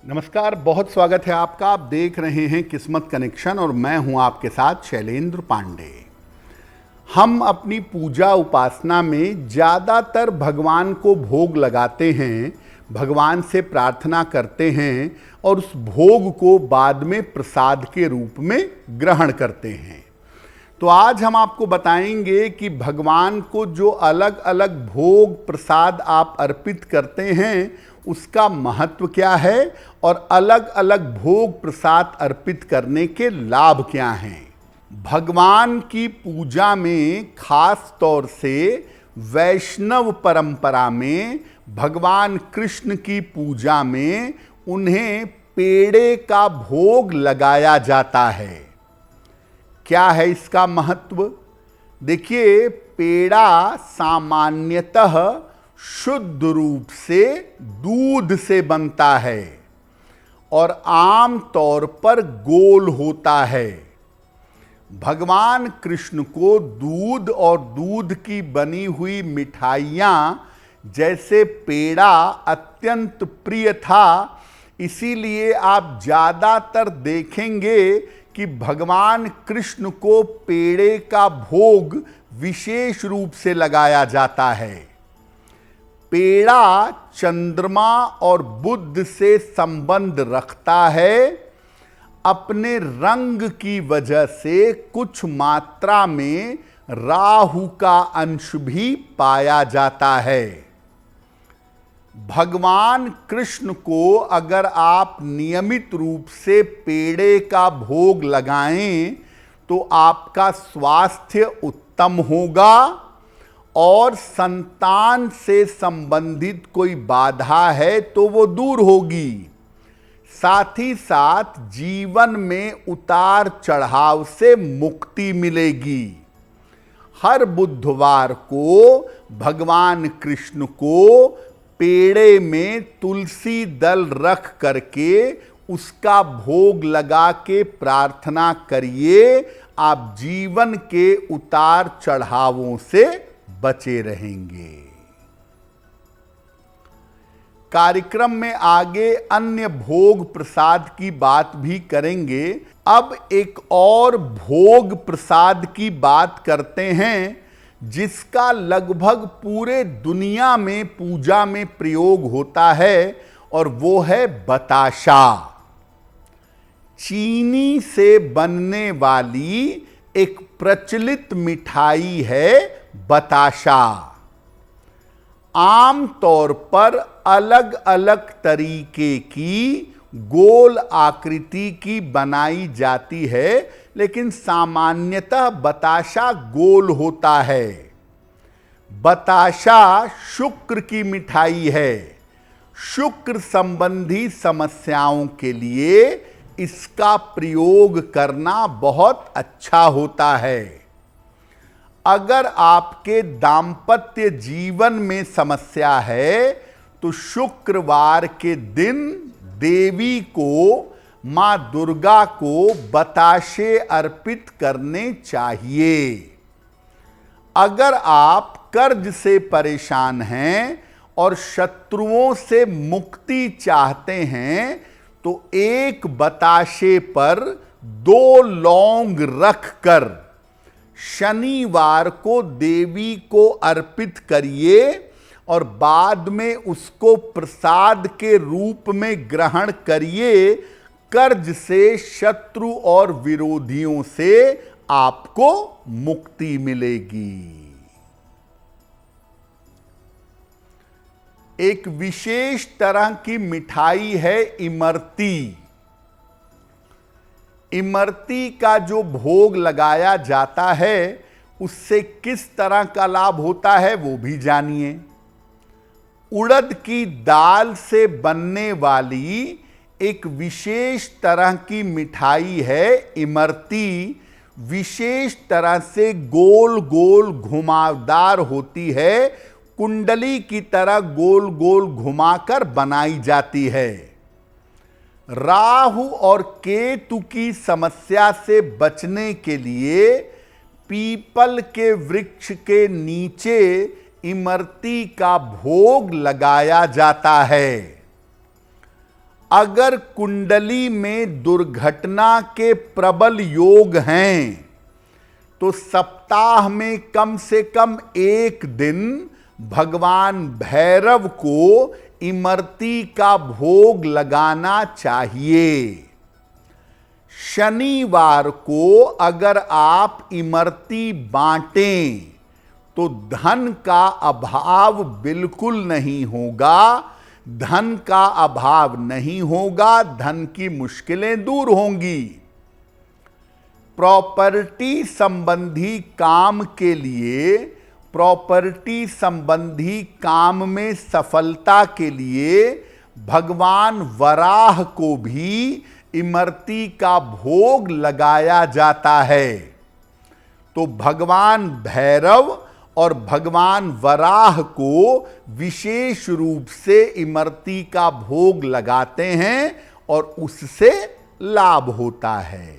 नमस्कार, बहुत स्वागत है आपका। आप देख रहे हैं किस्मत कनेक्शन और मैं हूं आपके साथ शैलेंद्र पांडे। हम अपनी पूजा उपासना में ज़्यादातर भगवान को भोग लगाते हैं, भगवान से प्रार्थना करते हैं और उस भोग को बाद में प्रसाद के रूप में ग्रहण करते हैं। तो आज हम आपको बताएंगे कि भगवान को जो अलग अलग भोग प्रसाद आप अर्पित करते हैं उसका महत्व क्या है और अलग अलग भोग प्रसाद अर्पित करने के लाभ क्या हैं। भगवान की पूजा में खास तौर से वैष्णव परंपरा में भगवान कृष्ण की पूजा में उन्हें पेड़े का भोग लगाया जाता है। क्या है इसका महत्व? देखिए, पेड़ा सामान्यतः शुद्ध रूप से दूध से बनता है और आम तौर पर गोल होता है। भगवान कृष्ण को दूध और दूध की बनी हुई मिठाइयाँ जैसे पेड़ा अत्यंत प्रिय था, इसीलिए आप ज़्यादातर देखेंगे कि भगवान कृष्ण को पेड़े का भोग विशेष रूप से लगाया जाता है। पेड़ा चंद्रमा और बुध से संबंध रखता है। अपने रंग की वजह से कुछ मात्रा में राहु का अंश भी पाया जाता है। भगवान कृष्ण को अगर आप नियमित रूप से पेड़े का भोग लगाएं तो आपका स्वास्थ्य उत्तम होगा और संतान से संबंधित कोई बाधा है तो वो दूर होगी। साथ ही साथ जीवन में उतार चढ़ाव से मुक्ति मिलेगी। हर बुधवार को भगवान कृष्ण को पेड़े में तुलसी दल रख करके उसका भोग लगा के प्रार्थना करिए। आप जीवन के उतार चढ़ावों से बचे रहेंगे। कार्यक्रम में आगे अन्य भोग प्रसाद की बात भी करेंगे। अब एक और भोग प्रसाद की बात करते हैं जिसका लगभग पूरे दुनिया में पूजा में प्रयोग होता है और वो है बताशा। चीनी से बनने वाली एक प्रचलित मिठाई है बताशा। आम तौर पर अलग अलग तरीके की गोल आकृति की बनाई जाती है, लेकिन सामान्यतः बताशा गोल होता है। बताशा शुक्र की मिठाई है। शुक्र संबंधी समस्याओं के लिए इसका प्रयोग करना बहुत अच्छा होता है। अगर आपके दाम्पत्य जीवन में समस्या है तो शुक्रवार के दिन देवी को, मां दुर्गा को बताशे अर्पित करने चाहिए। अगर आप कर्ज से परेशान हैं और शत्रुओं से मुक्ति चाहते हैं तो एक बताशे पर 2 लौंग रखकर शनिवार को देवी को अर्पित करिए और बाद में उसको प्रसाद के रूप में ग्रहण करिए। कर्ज से, शत्रु और विरोधियों से आपको मुक्ति मिलेगी। एक विशेष तरह की मिठाई है इमरती। इमरती का जो भोग लगाया जाता है उससे किस तरह का लाभ होता है वो भी जानिए। उड़द की दाल से बनने वाली एक विशेष तरह की मिठाई है इमरती। विशेष तरह से गोल गोल घुमावदार होती है, कुंडली की तरह गोल गोल घुमाकर बनाई जाती है। राहु और केतु की समस्या से बचने के लिए पीपल के वृक्ष के नीचे इमरती का भोग लगाया जाता है। अगर कुंडली में दुर्घटना के प्रबल योग हैं तो सप्ताह में कम से कम एक दिन भगवान भैरव को इमरती का भोग लगाना चाहिए। शनिवार को अगर आप इमरती बांटें तो धन का अभाव बिल्कुल नहीं होगा, धन का अभाव नहीं होगा, धन की मुश्किलें दूर होंगी। प्रॉपर्टी संबंधी काम के लिए, प्रॉपर्टी संबंधी काम में सफलता के लिए भगवान वराह को भी इमरती का भोग लगाया जाता है। तो भगवान भैरव और भगवान वराह को विशेष रूप से इमरती का भोग लगाते हैं और उससे लाभ होता है।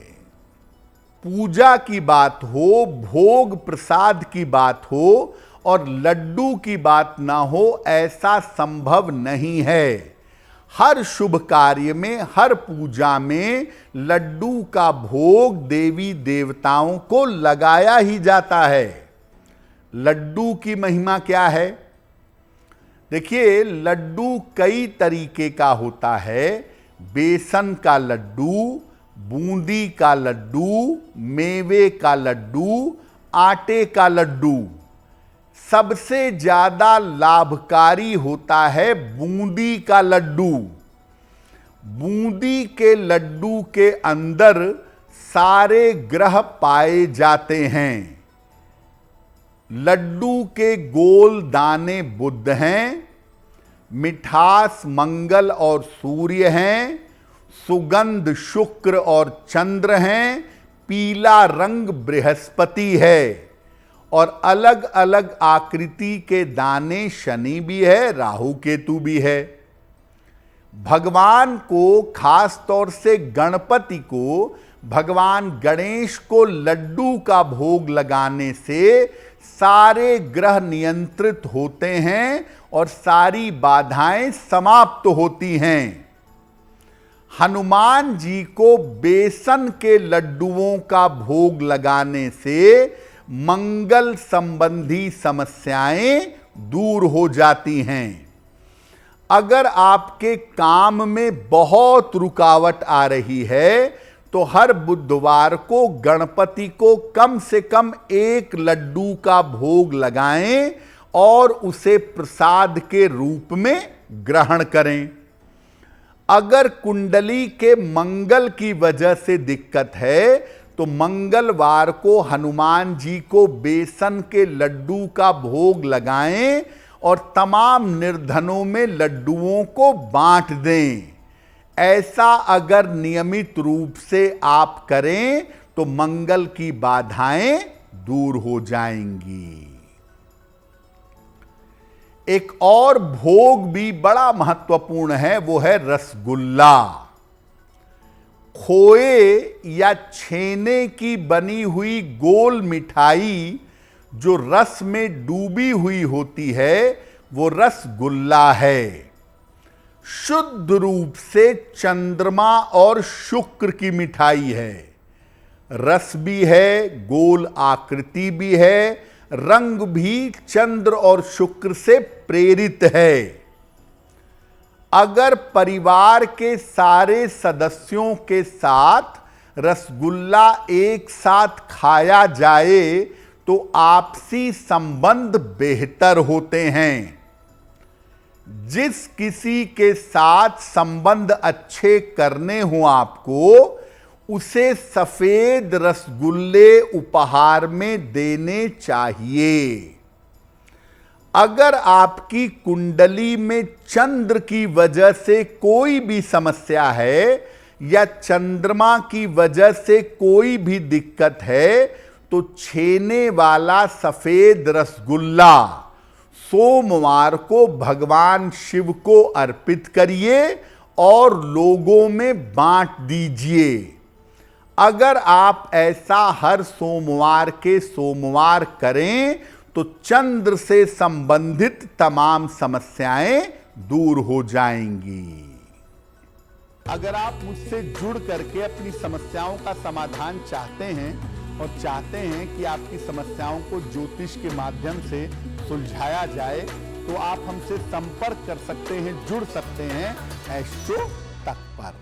पूजा की बात हो, भोग प्रसाद की बात हो और लड्डू की बात ना हो, ऐसा संभव नहीं है। हर शुभ कार्य में, हर पूजा में लड्डू का भोग देवी देवताओं को लगाया ही जाता है। लड्डू की महिमा क्या है? देखिए, लड्डू कई तरीके का होता है। बेसन का लड्डू, बूंदी का लड्डू, मेवे का लड्डू, आटे का लड्डू। सबसे ज्यादा लाभकारी होता है बूंदी का लड्डू। बूंदी के लड्डू के अंदर सारे ग्रह पाए जाते हैं। लड्डू के गोल दाने बुध हैं, मिठास मंगल और सूर्य हैं, सुगंध शुक्र और चंद्र हैं, पीला रंग बृहस्पति है और अलग अलग आकृति के दाने शनि भी है, राहु केतु भी है। भगवान को, खास तौर से गणपति को, भगवान गणेश को लड्डू का भोग लगाने से सारे ग्रह नियंत्रित होते हैं और सारी बाधाएं समाप्त होती हैं। हनुमान जी को बेसन के लड्डुओं का भोग लगाने से मंगल संबंधी समस्याएं दूर हो जाती हैं। अगर आपके काम में बहुत रुकावट आ रही है तो हर बुधवार को गणपति को कम से कम एक लड्डू का भोग लगाएं और उसे प्रसाद के रूप में ग्रहण करें। अगर कुंडली के मंगल की वजह से दिक्कत है तो मंगलवार को हनुमान जी को बेसन के लड्डू का भोग लगाएं और तमाम निर्धनों में लड्डुओं को बांट दें। ऐसा अगर नियमित रूप से आप करें तो मंगल की बाधाएं दूर हो जाएंगी। एक और भोग भी बड़ा महत्वपूर्ण है, वो है रसगुल्ला। खोए या छेने की बनी हुई गोल मिठाई जो रस में डूबी हुई होती है, वो रसगुल्ला है। शुद्ध रूप से चंद्रमा और शुक्र की मिठाई है। रस भी है, गोल आकृति भी है, रंग भी चंद्र और शुक्र से प्रेरित है। अगर परिवार के सारे सदस्यों के साथ रसगुल्ला एक साथ खाया जाए तो आपसी संबंध बेहतर होते हैं। जिस किसी के साथ संबंध अच्छे करने हो आपको, उसे सफेद रसगुल्ले उपहार में देने चाहिए। अगर आपकी कुंडली में चंद्र की वजह से कोई भी समस्या है या चंद्रमा की वजह से कोई भी दिक्कत है तो छेने वाला सफेद रसगुल्ला सोमवार को भगवान शिव को अर्पित करिए और लोगों में बांट दीजिए। अगर आप ऐसा हर सोमवार के सोमवार करें तो चंद्र से संबंधित तमाम समस्याएं दूर हो जाएंगी। अगर आप मुझसे जुड़ करके अपनी समस्याओं का समाधान चाहते हैं और चाहते हैं कि आपकी समस्याओं को ज्योतिष के माध्यम से सुलझाया जाए, तो आप हमसे संपर्क कर सकते हैं, जुड़ सकते हैं एस्ट्रो तक पर।